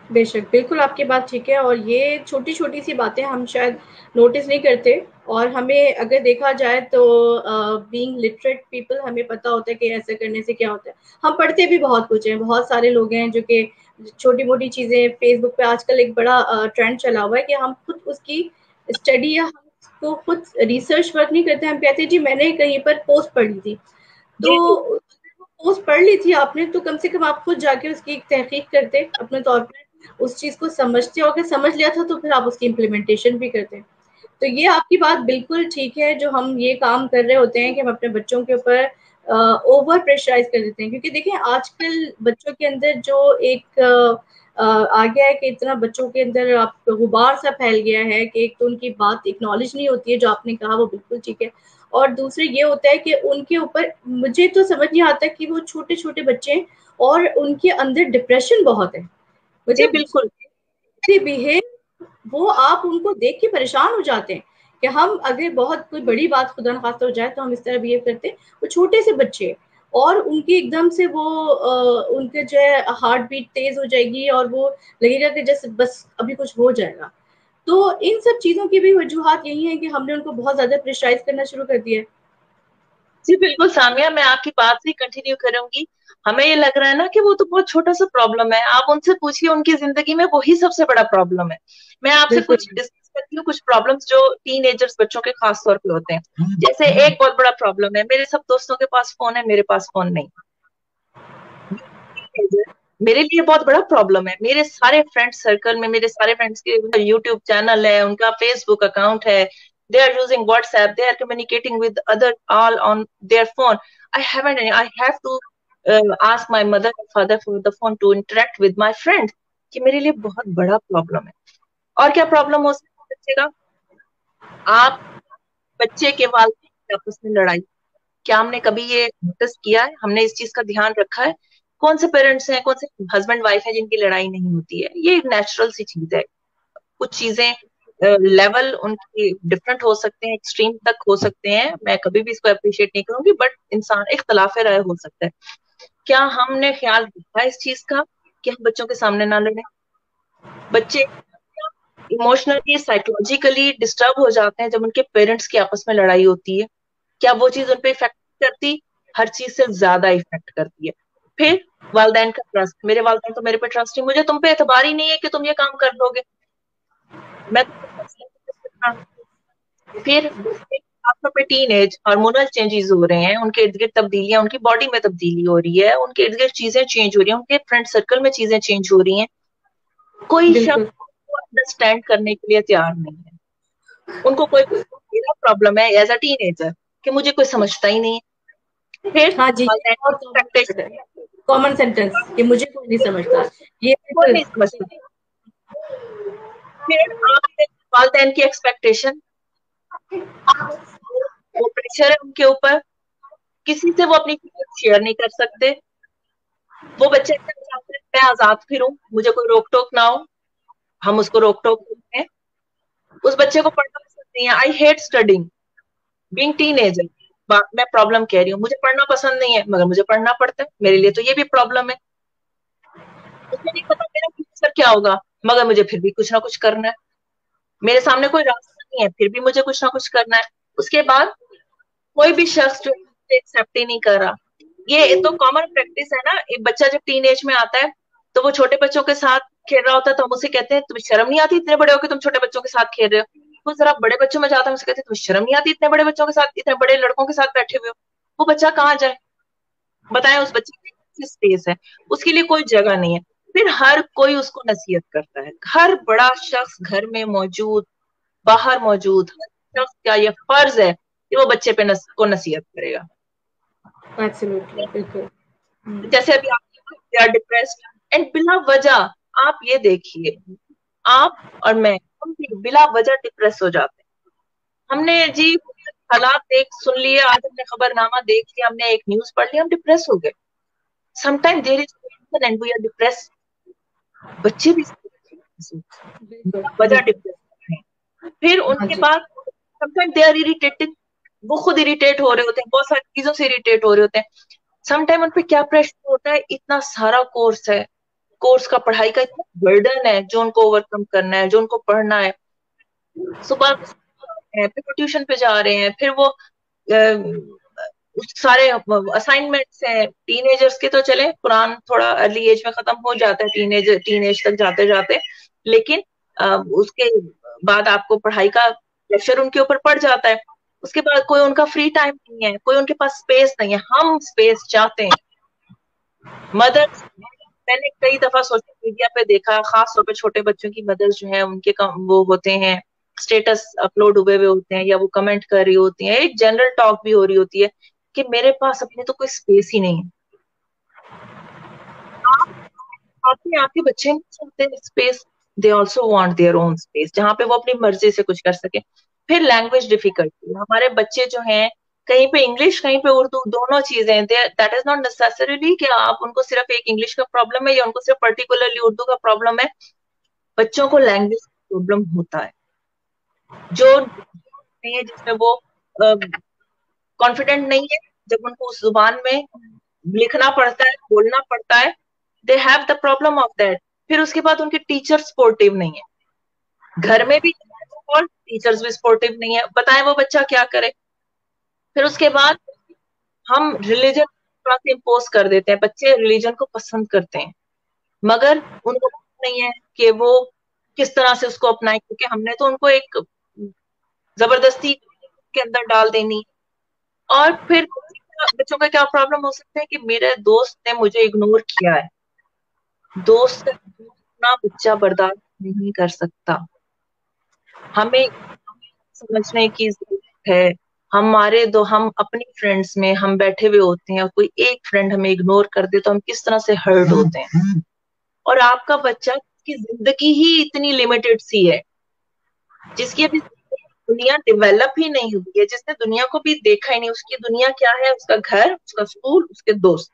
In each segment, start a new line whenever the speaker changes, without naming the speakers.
बेशक, बिल्कुल आपकी बात ठीक है और ये छोटी-छोटी सी बातें हम शायद नोटिस नहीं करते और हमें अगर देखा जाए तो बीइंग लिटरेट पीपल हमें पता होता है कि ऐसा करने से क्या होता है। हम पढ़ते भी बहुत कुछ हैं, बहुत सारे लोग हैं जो कि छोटी-मोटी चीज़ें फेसबुक पे आजकल एक बड़ा ट्रेंड चला हुआ है कि हम खुद उसकी स्टडी या हम उसको खुद रिसर्च वर्क नहीं करते, हम कहते हैं जी मैंने कहीं पर पोस्ट पढ़ी थी।
जी जी।
तो पोस्ट पढ़ ली थी आपने तो कम से कम आप खुद जाके उसकी एक तहकीक करते अपने तौर पे, उस चीज़ को समझते हो, अगर समझ लिया था तो फिर आप उसकी इम्प्लीमेंटेशन भी करते हैं। तो ये आपकी बात बिल्कुल ठीक है जो हम ये काम कर रहे होते हैं कि हम अपने बच्चों के ऊपर ओवर प्रेशराइज़ कर देते हैं क्योंकि देखिए आजकल बच्चों के अंदर जो एक आ गया है कि इतना बच्चों के अंदर आप गुबार सा फैल गया है कि एक तो उनकी बात एक्नॉलेज नहीं होती है जो आपने कहा वो बिल्कुल ठीक है और दूसरे ये होता है कि उनके ऊपर मुझे तो समझ नहीं आता कि वो छोटे-छोटे बच्चे हैं और उनके अंदर डिप्रेशन बहुत है।
जी
मतलब
बिल्कुल।
से बिहेव वो आप उनको देख के परेशान हो जाते हैं कि हम अगर बहुत कोई बड़ी बात खुदा न खास्ता हो जाए तो हम इस तरह बिहेव करते हैं वो छोटे से बच्चे और उनकी एकदम से वो उनके जो है हार्ट बीट तेज हो जाएगी और वो लगेगा कि जैसे बस अभी कुछ हो जाएगा तो इन सब चीजों की भी वजूहत यही है कि हमने उनको बहुत ज्यादा प्रेशराइज करना शुरू कर दिया है।
जी बिल्कुल सामिया, मैं आपकी बात से कंटिन्यू करूंगी। हमें ये लग रहा है ना कि वो तो बहुत छोटा सा प्रॉब्लम है, आप उनसे पूछिए उनकी जिंदगी में वही सबसे बड़ा प्रॉब्लम है। मैं आपसे
बिल्कुल
कुछ डिस्कस करती हूँ, कुछ प्रॉब्लम्स जो टीनेजर्स बच्चों के खास तौर पे होते हैं। जैसे एक बहुत बड़ा प्रॉब्लम है, मेरे सब दोस्तों के पास फोन है, मेरे पास फोन नहीं। मेरे लिए बहुत बड़ा प्रॉब्लम है। मेरे सारे फ्रेंड सर्कल में, मेरे सारे फ्रेंड्स के यूट्यूब चैनल है, उनका फेसबुक अकाउंट है, they are using WhatsApp, they are communicating with other all on their phone. I have to ask my mother and father for the phone to interact with my friend. कि मेरे लिए बहुत बड़ा problem है। और क्या problem हो सकता है बच्चे का? आप बच्चे के वालिदैन की आपस में लड़ाई, क्या हमने कभी ये नोटिस किया है, हमने इस चीज का ध्यान रखा है? कौन से पेरेंट्स हैं, कौन से हस्बैंड वाइफ है जिनकी लड़ाई नहीं होती है? ये एक नेचुरल सी चीज है। कुछ चीजें लेवल उनकी डिफरेंट हो सकते हैं, एक्सट्रीम तक हो सकते हैं, मैं कभी भी इसको अप्रिशिएट नहीं करूंगी, बट इंसान इख्तलाफ राय हो सकता है। क्या हमने ख्याल रखा है इस चीज का कि हम बच्चों के सामने ना लड़ें? बच्चे इमोशनली साइकोलॉजिकली डिस्टर्ब हो जाते हैं जब उनके पेरेंट्स की आपस में लड़ाई होती है। क्या वो चीज उन पे इफेक्ट करती? हर चीज से ज्यादा इफेक्ट करती है। फिर वालदैन का ट्रस्ट, मेरे वालदैन तो मेरे पे ट्रस्ट नहीं, मुझे तुम पे एतबार ही नहीं है कि तुम ये काम कर दोगे। मैं तुम पे trust नहीं कर सकता। फिर आपको पे टीन एज हार्मोनल चेंजेस हो रहे हैं, उनके इर्द गिर्द तब्दीलियां, उनकी बॉडी में तब्दीली हो रही है, उनके इर्द गिर्द चीजें चेंज हो रही हैं, उनके फ्रेंड सर्कल में चीजें चेंज हो रही हैं। कोई
बिल्कुल।
शख्स को अंडरस्टैंड करने के लिए तैयार नहीं है। उनको कोई, मेरा प्रॉब्लम है एज अ टीनेजर कि मुझे कोई समझता ही नहीं है। फिर
हाँ जी ये
वालदैन की
बहुत कॉमन वर्ड
एक्सपेक्टेशन,
है कॉमन सेंटेंस कि मुझे कोई नहीं समझता ये
कोई
बिल्कुल।
नहीं समझता। फिर आपके वालदैन की एक्सपेक्टेशन, वो प्रेशर है उनके ऊपर, किसी से वो अपनी फीलिंग शेयर नहीं कर सकते। वो बच्चे एकदम चाहते हैं मैं आजाद फिरूं, मुझे कोई रोक टोक ना हो। हम उसको रोक टोक करते हैं। उस बच्चे को पढ़ना पसंद नहीं है, I hate studying, being teenager. मैं प्रॉब्लम कह रही हूँ, मुझे पढ़ना पसंद नहीं है मगर मुझे पढ़ना पड़ता है, मेरे लिए तो ये भी प्रॉब्लम है। मुझे नहीं पता मेरा फ्यूचर क्या होगा मगर मुझे फिर भी कुछ ना कुछ करना है। मेरे सामने कोई रास्ता नहीं है फिर भी मुझे कुछ ना कुछ करना है। उसके बाद कोई भी शख्स जो मुझे एक्सेप्ट ही नहीं कर रहा। ये तो कॉमन प्रैक्टिस है ना, एक बच्चा जब टीन एज में आता है तो वो छोटे बच्चों के साथ खेल रहा होता है, तो हम उसे कहते हैं तुम्हें शर्म नहीं आती, इतने बड़े होकर तुम छोटे बच्चों के साथ खेल रहे हो। वो जरा बड़े बच्चों में जाता है, उसे कहते हैं तुम्हें शर्म नहीं आती, इतने बड़े बच्चों के साथ, इतने बड़े लड़कों के साथ बैठे हुए हो। वो बच्चा कहाँ जाए? बताएं, उस बच्चे के लिए स्पेस है? उसके लिए कोई जगह नहीं है। फिर हर कोई उसको नसीहत करता है, हर बड़ा शख्स घर में मौजूद, बाहर मौजूद, हर शख्स का यह फर्ज है कि वो बच्चे पे को नसीहत करेगा।
एब्सोल्युटली बिल्कुल।
जैसे अभी आप डिप्रेस्ड एंड बिना वजह, आप ये देखिए, आप और मैं, हम भी बिला वजह डिप्रेस हो जाते हैं। हमने जी हालात देख सुन लिए, आज हमने खबरनामा देख लिया, हमने एक न्यूज पढ़ लिया, हम डिप्रेस हो गए। Sometime there is and we are depress. बच्चे भी
बिल्कुल
वजह
बिल्कुल।
डिप्रेस हैं। फिर
हाँ
उनके
जी।
बाद समटाइम दे आर इरिटेटेड, वो खुद इरिटेट हो रहे होते हैं, बहुत सारी चीजों से इरिटेट हो रहे होते हैं। समटाइम उन पे क्या प्रेशर होता है, इतना सारा कोर्स है, कोर्स का, पढ़ाई का इतना बर्डन है जो उनको ओवरकम करना है, जो उनको पढ़ना है। सुबह फिर वो ट्यूशन पे जा रहे हैं, फिर वो सारे असाइनमेंट्स हैं। टीनेजर्स के तो चले कुरान थोड़ा अर्ली एज में खत्म हो जाता है, टीनेज तक जाते जाते, लेकिन उसके बाद आपको पढ़ाई का प्रेशर उनके ऊपर पड़ जाता है। उसके बाद कोई उनका फ्री टाइम नहीं है, कोई उनके पास स्पेस नहीं है। हम स्पेस चाहते हैं मदर्स। मैंने कई दफा सोशल मीडिया पे देखा, खास तौर पे छोटे बच्चों की मदर्स जो है उनके वो होते हैं, स्टेटस अपलोड हुए हुए होते हैं या वो कमेंट कर रही होती हैं, एक जनरल टॉक भी हो रही होती है कि मेरे पास अपने तो कोई स्पेस ही नहीं है। आपके आपके बच्चे नहीं चाहते space, they also want their own space जहाँ पे वो अपनी मर्जी से कुछ कर सके। फिर लैंग्वेज डिफिकल्टी, हमारे बच्चे जो हैं कहीं पे इंग्लिश कहीं पे उर्दू, दोनों चीजें, दैट इज नॉट नेसेसरीली कि आप उनको सिर्फ एक इंग्लिश का प्रॉब्लम है या उनको सिर्फ पर्टिकुलरली उर्दू का प्रॉब्लम है। बच्चों को लैंग्वेज प्रॉब्लम होता है, जो नहीं है जिसमें वो कॉन्फिडेंट नहीं है, जब उनको उस जुबान में लिखना पड़ता है, बोलना पड़ता है, they have the problem of that. फिर उसके बाद उनके टीचर सपोर्टिव नहीं है, घर में भी और टीचर्स भी सपोर्टिव नहीं है, बताएं वो बच्चा क्या करे। फिर उसके बाद हम रिलीजन थोड़ा सा इम्पोज कर देते हैं, बच्चे रिलीजन को पसंद करते हैं मगर उनको पता नहीं है कि वो किस तरह से उसको अपनाए, क्योंकि हमने तो उनको एक जबरदस्ती के अंदर डाल देनी। और फिर बच्चों का क्या प्रॉब्लम हो सकता है कि मेरे दोस्त ने मुझे इग्नोर किया है। दोस्त का इतना बच्चा बर्दाश्त नहीं कर सकता। हमें समझने की जरूरत है। हम अपनी फ्रेंड्स में हम बैठे हुए होते हैं और कोई एक फ्रेंड हमें इग्नोर कर दे तो हम किस तरह से हर्ट होते हैं। और आपका बच्चा की जिंदगी ही इतनी लिमिटेड सी है, जिसकी अभी दुनिया डेवलप ही नहीं हुई है, जिसने दुनिया को भी देखा ही नहीं। उसकी दुनिया क्या है? उसका घर, उसका स्कूल, उसके दोस्त,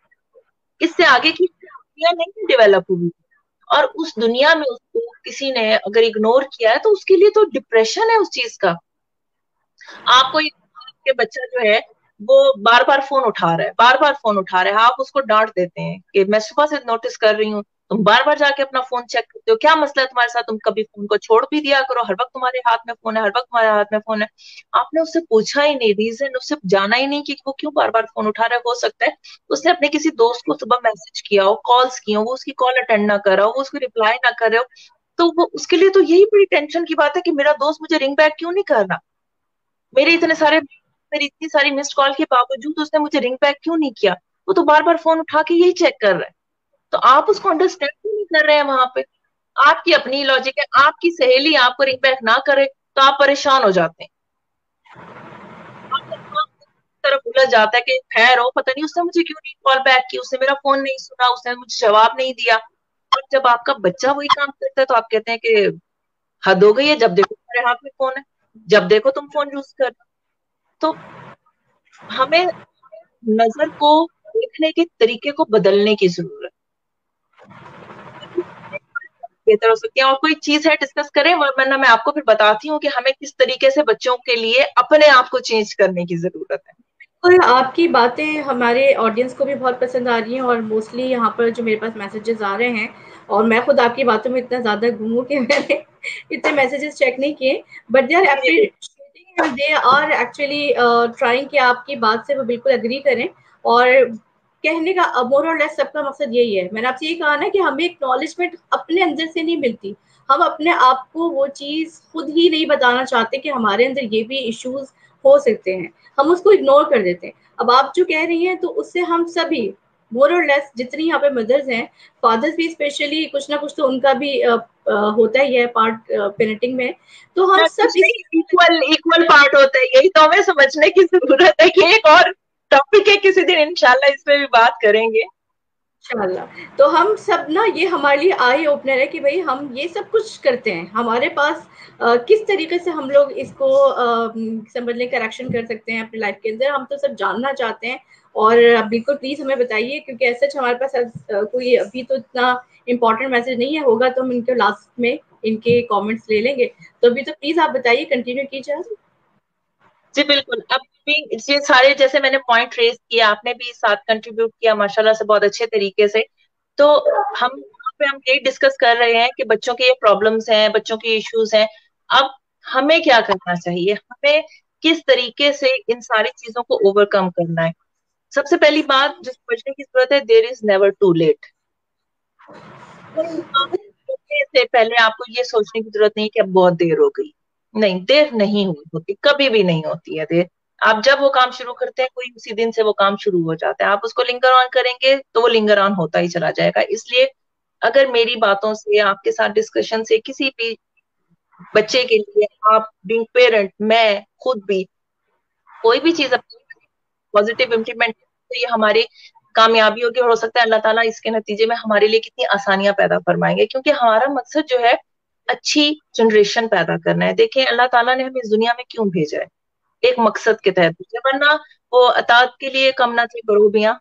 इससे आगे की दुनिया नहीं डेवलप हुई। और उस दुनिया में उसको किसी ने अगर इग्नोर किया है तो उसके लिए तो डिप्रेशन है उस चीज का। आपको के बच्चा जो है वो बार बार फोन उठा रहा है, बार बार फोन उठा रहा है, आप उसको डांट देते हैं कि मैं सुबह से नोटिस कर रही हूँ तुम बार बार जाके अपना फोन चेक करते हो, क्या मसला है तुम्हारे साथ? तुम कभी फोन को छोड़ भी दिया करो, हर वक्त तुम्हारे हाथ में फोन है, हर वक्त तुम्हारे हाथ में फोन है। आपने उससे पूछा ही नहीं रीजन, उससे जाना ही नहीं कि वो क्यों बार बार फोन उठा रहा है। हो सकता है उसने अपने किसी दोस्त को सुबह मैसेज किया हो, कॉल्स की हो, वो उसकी कॉल अटेंड ना कर रहा हो, वो उसको रिप्लाई ना कर रहे हो, तो वो उसके लिए तो यही बड़ी टेंशन की बात है कि मेरा दोस्त मुझे रिंग बैक क्यों नहीं कर रहा, मेरे इतने सारे मेरी इतनी सारी मिस्ड कॉल के बावजूद उसने मुझे रिंग बैक क्यों नहीं किया। वो तो बार बार फोन उठा के यही चेक कर रहा है। तो आप उसको अंडरस्टैंड क्यों नहीं कर रहे हैं वहां पे? आपकी अपनी लॉजिक है, आपकी सहेली आपको रिंग बैक ना करे तो आप परेशान हो जाते हैं, तरफ उलझ जाता है कि खैर हो, पता नहीं उसने मुझे क्यों नहीं कॉल बैक की, उसने मेरा फोन नहीं सुना, उसने मुझे जवाब नहीं दिया। और जब आपका बच्चा वही काम करता है तो आप कहते हैं कि हद हो गई है, जब देखो तुम्हारे हाथ में फोन है, जब देखो तुम फोन यूज कर रहे हो। तो हमें नजर को, देखने के तरीके को बदलने की जरूरत बेहतर हो सकती है। और कोई चीज है डिस्कस करें, वरना मैं आपको फिर बताती हूँ कि हमें किस तरीके से बच्चों के लिए अपने आप को चेंज करने की जरूरत है।
और आपकी बातें हमारे ऑडियंस को भी बहुत पसंद आ रही हैं और मोस्टली यहाँ पर जो मेरे पास मैसेजेस आ रहे हैं, और मैं खुद आपकी बातों में इतना ज़्यादा गुम हूँ कि मैंने इतने मैसेजेस चेक नहीं किए, but they are appreciating and they are actually trying कि आपकी बात से वो बिल्कुल एग्री करें। और कहने का मोर और लेस सबका मकसद यही है। मैंने आपसे ये कहा ना कि हमें एक्नॉलेजमेंट अपने अंदर से नहीं मिलती, हम अपने आप को वो चीज़ खुद ही नहीं बताना चाहते कि हमारे अंदर ये भी इश्यूज हो सकते हैं, हम उसको इग्नोर कर देते हैं। अब आप जो कह रही हैं तो उससे हम सभी मोर और लेस जितनी यहाँ पे मदर्स हैं, फादर्स भी स्पेशली कुछ ना कुछ तो उनका भी होता ही है पार्ट पेरेंटिंग में, तो हम सब इस
इक्वल इक्वल पार्ट होता है, यही तो हमें समझने की जरूरत है कि एक और टॉपिक है, किसी दिन इंशाल्लाह इस पे भी बात करेंगे।
इंशाल्लाह। तो हम सब ना, ये हमारे लिए आई ओपनर है कि भाई हम ये सब कुछ करते हैं, हमारे पास किस तरीके से हम लोग इसको समझने करेक्शन कर सकते हैं अपनी लाइफ के अंदर, हम तो सब जानना चाहते हैं। और बिल्कुल प्लीज हमें बताइए, क्योंकि ऐसा हमारे पास कोई अभी तो इतना इम्पोर्टेंट मैसेज नहीं है, होगा तो हम इनके लास्ट में इनके कमेंट्स ले लेंगे। तो अभी तो प्लीज आप बताइए, कंटिन्यू कीजिए।
जी बिल्कुल। अब भी ये सारे जैसे मैंने पॉइंट रेज किया, आपने भी साथ कंट्रीब्यूट किया माशाल्लाह से बहुत अच्छे तरीके से। तो हम पे हम यही डिस्कस कर रहे हैं कि बच्चों के ये प्रॉब्लम्स हैं, बच्चों के इश्यूज हैं। अब हमें क्या करना चाहिए, हमें किस तरीके से इन सारी चीजों को ओवरकम करना है। सबसे पहली बात जो समझने की जरूरत है, there is never too late. कोई भी काम करने से पहले आपको ये सोचने की जरूरत नहीं है कि अब बहुत देर हो गई। नहीं, देर नहीं हुई होती, कभी भी नहीं होती है देर। आप जब वो काम शुरू करते हैं, कोई उसी दिन से वो काम शुरू हो जाता है। आप उसको लिंगर ऑन करेंगे तो वो लिंगर ऑन होता ही चला जाएगा। इसलिए अगर मेरी बातों से, आपके साथ डिस्कशन से, किसी भी बच्चे के लिए, आप बीइंग पेरेंट, मैं खुद भी, कोई भी चीज पॉजिटिव इम्प्लीमेंट, तो ये हमारी कामयाबी होगी। और हो सकता है अल्लाह ताला इसके नतीजे में हमारे लिए कितनी आसानियां पैदा फरमाएंगे, क्योंकि हमारा मकसद जो है अच्छी जनरेशन पैदा करना है। देखें अल्लाह ताला ने हमें इस दुनिया में क्यों भेजा है, एक मकसद के तहत भेजा, वरना वो अतात के लिए कम ना थे बरूबियां।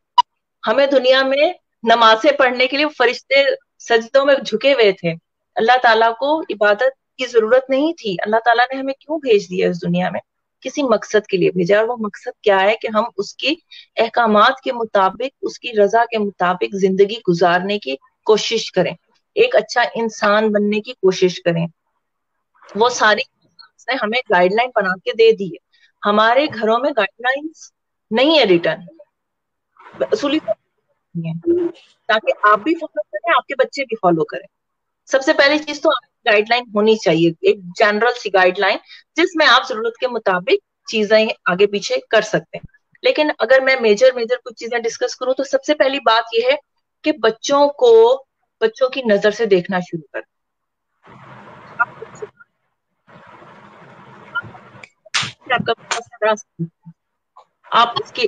हमें दुनिया में नमाजें पढ़ने के लिए फरिश्ते सजदों में झुके हुए थे। अल्लाह ताला को इबादत की जरूरत नहीं थी। अल्लाह ताला ने हमें क्यों भेज दिया इस दुनिया में, किसी मकसद के लिए भेजा। और वो मकसद क्या है कि हम उसकी अहकामात के मुताबिक, उसकी रजा के मुताबिक जिंदगी गुजारने की कोशिश करें, एक अच्छा इंसान बनने की कोशिश करें। वो सारी उसने हमें गाइडलाइन बना के दे दी है। हमारे घरों में गाइडलाइंस नहीं है रिटर्न, असूली नहीं है, ताकि आप भी फॉलो करें, आपके बच्चे भी फॉलो करें। सबसे पहली चीज तो आपकी गाइडलाइन होनी चाहिए, एक जनरल सी गाइडलाइन, जिसमें आप जरूरत के मुताबिक चीजें आगे पीछे कर सकते हैं। लेकिन अगर मैं मेजर मेजर कुछ चीजें डिस्कस करूं, तो सबसे पहली बात यह है कि बच्चों को बच्चों की नजर से देखना शुरू कर। आपका बच्चा 17 साल का है, आप उसके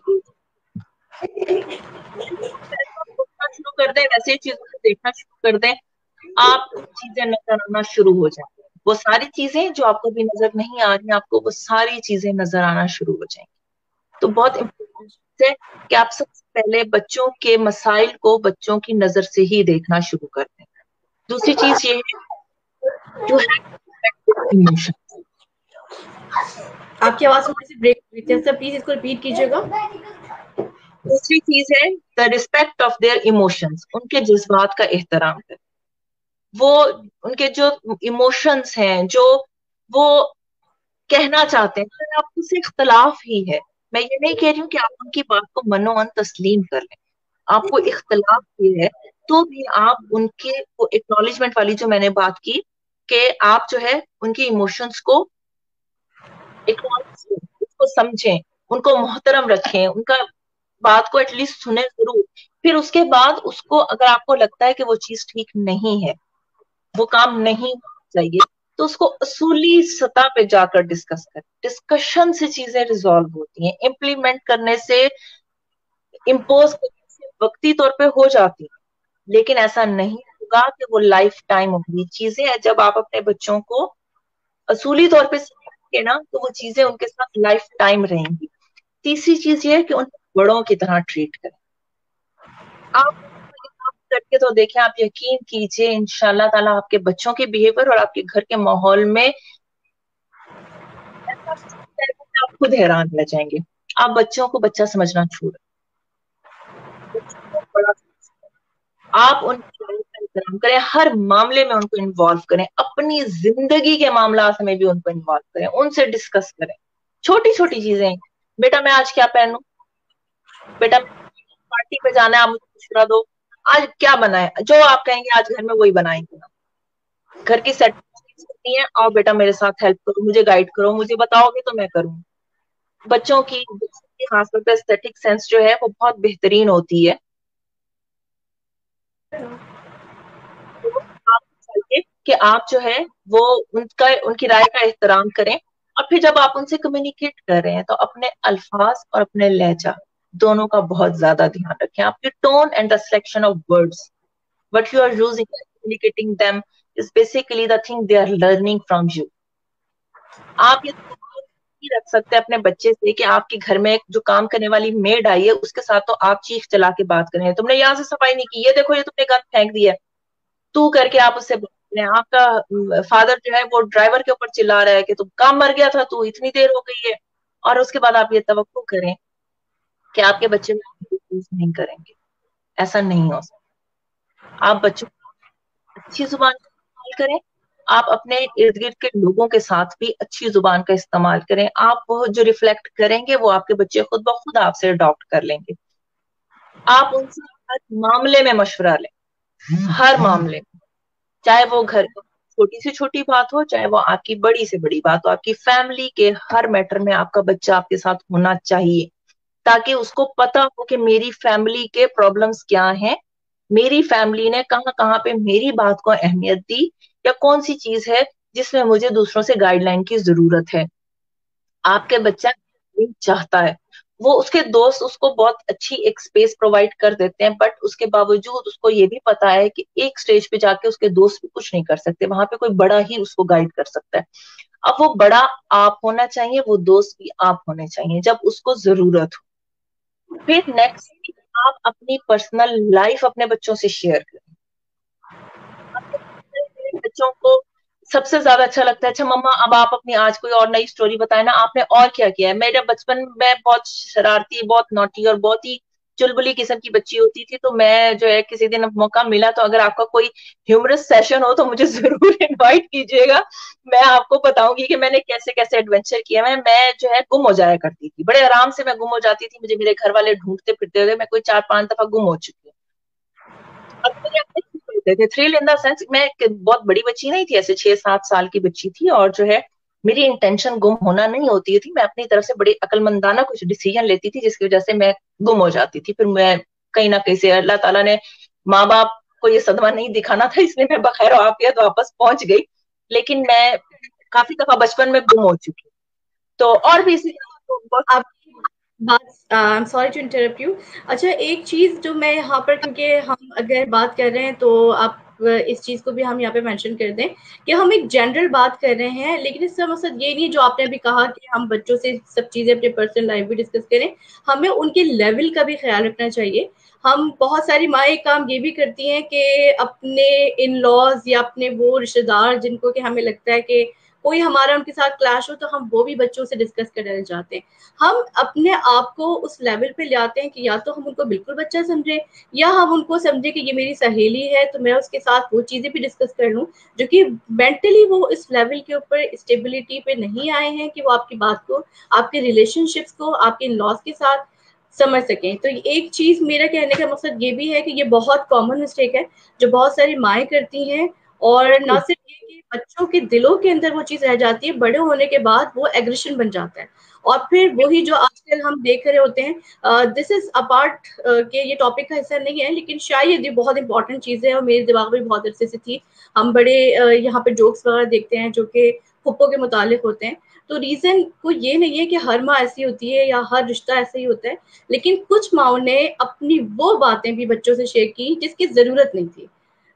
शुरू कर दें, वैसे ही चीजों को देखना शुरू कर दें, आप चीजें नजर आना शुरू हो जाए। वो सारी चीजें जो आपको भी नजर नहीं आ रही, आपको वो सारी चीजें नजर आना शुरू हो जाएंगी। तो बहुत इम्पोर्टेंट है कि आप सबसे पहले बच्चों के मसाइल को बच्चों की नजर से ही देखना शुरू कर दें। दूसरी चीज ये है, टू हैव इमोशन।
आपकी आवाज थोड़ी सी ब्रेक हुई थी सर, प्लीज इसको रिपीट कीजिएगा।
दूसरी चीज है the respect of their emotions, उनके जज्बात का एहतराम करें। वो उनके जो इमोशंस हैं, जो वो कहना चाहते हैं, अगर आपको से इख्तलाफ ही है, मैं ये नहीं कह रही हूँ कि आप उनकी बात को मनोमन तस्लीम कर लें, आपको इख्तलाफ ही है, तो भी आप उनके वो एक्नॉलेजमेंट वाली जो मैंने बात की, कि आप जो है उनके इमोशंस को एक्नॉलेज करें, उसको समझें, उनको मोहतरम रखें, उनका बात को एटलीस्ट सुने जरूर। फिर उसके बाद उसको, अगर आपको लगता है कि वो चीज ठीक नहीं है, वो काम नहीं होना चाहिए, तो उसको असूली सतह पे जाकर डिस्कस करें। डिस्कशन से चीजें रिजॉल्व होती हैं, इम्प्लीमेंट करने से, इम्पोज करने से वक्ती तौर पे हो जाती है, लेकिन ऐसा नहीं होगा कि वो लाइफ टाइम होगी। चीजें जब आप अपने बच्चों को असूली तौर पे सिखाएंगे ना, तो वो चीजें उनके साथ लाइफ टाइम रहेंगी। तीसरी चीज ये है कि उन्हें बड़ों की तरह ट्रीट करें। आप करके तो देखें, आप यकीन कीजिए, इंशाल्लाह ताला आपके बच्चों के बिहेवियर और आपके घर के माहौल में ऐसा आप खुद हैरान रह जाएंगे। आप बच्चों को बच्चा समझना छोड़, बच्चों को बड़ा, आप उनकी राय का एहतराम करें, हर मामले में उनको इन्वॉल्व करें, अपनी जिंदगी के मामला में भी उनको इन्वॉल्व करें, उनसे डिस्कस करें। छोटी छोटी चीजें, बेटा मैं आज क्या पहनूं, बेटा पार्टी पे जाना है, आप मुझे मशवरा दो, आज क्या बनाए, जो आप कहेंगे आज घर में वही बनाएंगे। घर की सेटिंग्स करनी है, आओ बेटा मेरे साथ हेल्प करो, मुझे गाइड करो, मुझे बताओगे तो मैं करूँ। बच्चों की खासतौर पर एस्थेटिक सेंस जो है वो बहुत बेहतरीन होती है। तो आप चाहिए कि आप जो है वो उनका, उनकी राय का एहतराम करें। और फिर जब आप उनसे कम्युनिकेट कर रहे हैं, तो अपने अल्फाज और अपने लहजा दोनों का बहुत ज्यादा ध्यान रखें। आपकी tone and the selection of words, what you are using and communicating them is basically the thing they are learning from you. आप ये नहीं रख सकते अपने बच्चे से कि आपके घर में एक जो काम करने वाली मेड आई है, उसके साथ तो आप चीख चला के बात करें, तुमने यहाँ से सफाई नहीं की, ये देखो ये तुमने गंद फेंक दिया, तू करके आप उससे बात करें। आपका फादर जो है वो ड्राइवर के ऊपर चिल्ला रहा है कि तुम काम मर गया था, तू इतनी देर हो गई है, और उसके बाद आप ये तवक्को करें कि आपके बच्चे नहीं करेंगे। ऐसा नहीं हो सकता। आप बच्चों अच्छी जुबान का इस्तेमाल करें। आप अपने इर्द गिर्द के लोगों के साथ भी अच्छी जुबान का इस्तेमाल करें। आप वो जो रिफ्लेक्ट करेंगे वो आपके बच्चे खुद ब खुद आपसे अडॉप्ट कर लेंगे। आप उनसे हर मामले में मशवरा लें, हर मामले में, चाहे वो घर की छोटी से छोटी बात हो, चाहे वो आपकी बड़ी से बड़ी बात हो। आपकी फैमिली के हर मैटर में आपका बच्चा आपके साथ होना चाहिए, ताकि उसको पता हो कि मेरी फैमिली के प्रॉब्लम्स क्या हैं, मेरी फैमिली ने कहाँ कहाँ पे मेरी बात को अहमियत दी, या कौन सी चीज है जिसमें मुझे दूसरों से गाइडलाइन की जरूरत है। आपके बच्चा चाहता है, वो उसके दोस्त उसको बहुत अच्छी एक स्पेस प्रोवाइड कर देते हैं, बट उसके बावजूद उसको ये भी पता है कि एक स्टेज पे जाके उसके दोस्त भी कुछ नहीं कर सकते, वहां पे कोई बड़ा ही उसको गाइड कर सकता है। अब वो बड़ा आप होना चाहिए, वो दोस्त भी आप होने चाहिए जब उसको जरूरत हो। फिर नेक्स्ट, आप अपनी पर्सनल लाइफ अपने बच्चों से शेयर करें। अपने बच्चों को सबसे ज्यादा अच्छा लगता है, अच्छा मम्मा अब आप अपनी आज कोई और नई स्टोरी बताए ना, आपने और क्या किया है। मेरे बचपन में बहुत शरारती, बहुत नॉटी और बहुत ही चुलबुली किस्म की बच्ची होती थी, तो मैं जो है किसी दिन मौका मिला तो अगर आपका कोई ह्यूमरस सेशन हो तो मुझे जरूर इनवाइट कीजिएगा। मैं आपको बताऊंगी कि मैंने कैसे कैसे एडवेंचर किया। मैं जो है गुम हो जाया करती थी, बड़े आराम से मैं गुम हो जाती थी, मुझे मेरे घर वाले ढूंढते फिरते हुए मैं कोई 4-5 दफा गुम हो चुकी हूँ। अब मेरे अपने थ्रिल होते थे, थ्रिल इन द सेंस, मैं बहुत बड़ी बच्ची नहीं थी, ऐसे 6-7 साल की बच्ची थी, और जो है मेरी इंटेंशन गुम होना नहीं होती थी, मैं अपनी तरफ से बड़ी अकलमंदाना कुछ डिसीजन लेती थी जिसकी वजह से मैं गुम हो जाती थी। फिर मैं कहीं ना कहीं से अल्लाह ताला ने, माँ बाप को ये सदमा नहीं दिखाना था, इसलिए मैं बखैर आफियत वापस पहुंच गई। लेकिन मैं काफी दफा बचपन में गुम हो चुकी हूँ। तो और भी इसी तरह
आपकी बात, I am sorry to interrupt you. अच्छा, एक चीज़ जो मैं यहाँ पर, क्योंकि हम अगर बात कर रहे हैं तो आप इस चीज़ को भी हम यहाँ पे मेंशन कर दें कि हम एक जनरल बात कर रहे हैं, लेकिन इसका मकसद ये नहीं जो आपने अभी कहा कि हम बच्चों से सब चीज़ें अपने पर्सनल लाइफ भी डिस्कस करें। हमें उनके लेवल का भी ख्याल रखना चाहिए। हम बहुत सारी माएँ काम ये भी करती हैं कि अपने इन लॉज या अपने वो रिश्तेदार जिनको कि हमें लगता है कि कोई हमारा उनके साथ क्लैश हो, तो हम वो भी बच्चों से डिस्कस करने जाते हैं। हम अपने आप को उस लेवल पे ले आते हैं कि या तो हम उनको बिल्कुल बच्चा समझे, या हम उनको समझे कि ये मेरी सहेली है, तो मैं उसके साथ वो चीजें भी डिस्कस कर लूं जो कि मेंटली वो इस लेवल के ऊपर स्टेबिलिटी पे नहीं आए हैं कि वो आपकी बात को, आपके रिलेशनशिप्स को, आपके इन लॉज के साथ समझ सकें। तो एक चीज मेरा कहने का मकसद ये भी है कि ये बहुत कॉमन मिस्टेक है जो बहुत सारी माएँ करती हैं, और ना
बिल्कुल
सिर्फ ये कि बच्चों के दिलों के अंदर वो चीज रह जाती है, बड़े होने के बाद वो एग्रेशन बन जाता है। और फिर वही जो आजकल हम देख रहे होते हैं, दिस इज अपार्ट के ये टॉपिक का हिस्सा नहीं है, लेकिन शायद ये बहुत इंपॉर्टेंट चीज है और मेरे दिमाग में बहुत अरसे से थी। हम बड़े यहाँ पे जोक्स वगैरह देखते हैं जो कि फुप्पो के मुतालिक होते हैं। तो रीजन को ये नहीं है कि हर माँ ऐसी होती है या हर रिश्ता ऐसा ही होता है, लेकिन कुछ माओ ने अपनी वो बातें भी बच्चों से शेयर की जिसकी जरूरत नहीं थी,